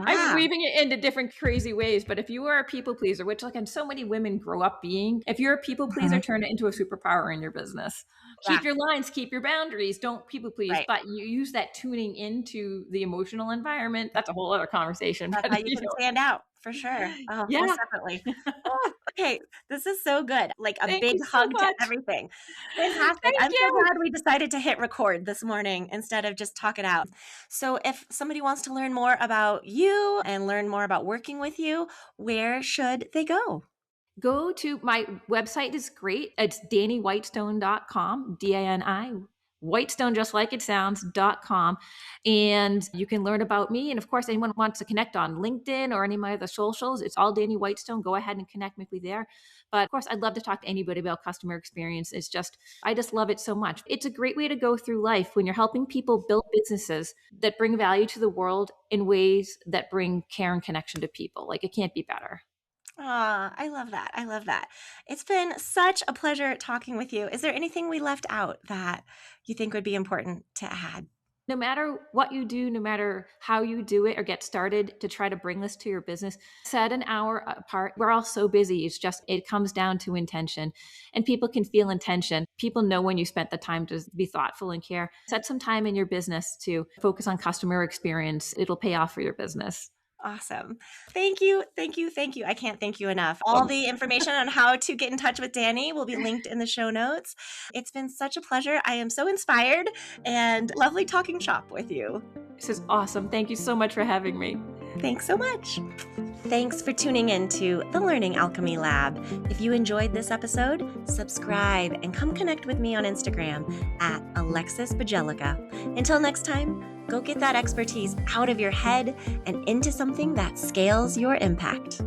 I'm Yeah. weaving it into different crazy ways. But if you are a people pleaser, which like and so many women grow up being, if you're a people pleaser, Mhm. turn it into a superpower in your business. Yeah. Keep your lines, keep your boundaries. Don't people please, Right. but you use that tuning into the emotional environment. That's a whole other conversation. That's how But you can stand out for sure. Oh, most yeah. definitely. Oh, okay. This is so good. Like a Thank big you so hug to much. everything. Fantastic. Thank I'm so you. glad we decided to hit record this morning instead of just talk it out. So, if somebody wants to learn more about you and learn more about working with you, where should they go? Go to my website is great. It's DaniWhitestone.com, D-A-N-I, Whitestone, just like it sounds.com. And you can learn about me. And of course, anyone wants to connect on LinkedIn or any of my other socials, it's all Dani Whitestone. Go ahead and connect with me there. But of course, I'd love to talk to anybody about customer experience. I just love it so much. It's a great way to go through life when you're helping people build businesses that bring value to the world in ways that bring care and connection to people. Like it can't be better. Ah, I love that. I love that. It's been such a pleasure talking with you. Is there anything we left out that you think would be important to add? No matter what you do, no matter how you do it or get started to try to bring this to your business, set an hour apart. We're all so busy. It comes down to intention and people can feel intention. People know when you spent the time to be thoughtful and care. Set some time in your business to focus on customer experience. It'll pay off for your business. Awesome. Thank you. Thank you. Thank you. I can't thank you enough. All the information on how to get in touch with Dani will be linked in the show notes. It's been such a pleasure. I am so inspired and lovely talking shop with you. This is awesome. Thank you so much for having me. Thanks so much. Thanks for tuning in to the Learning Alchemy Lab. If you enjoyed this episode, subscribe and come connect with me on Instagram at Alexis Bajelica. Until next time, go get that expertise out of your head and into something that scales your impact.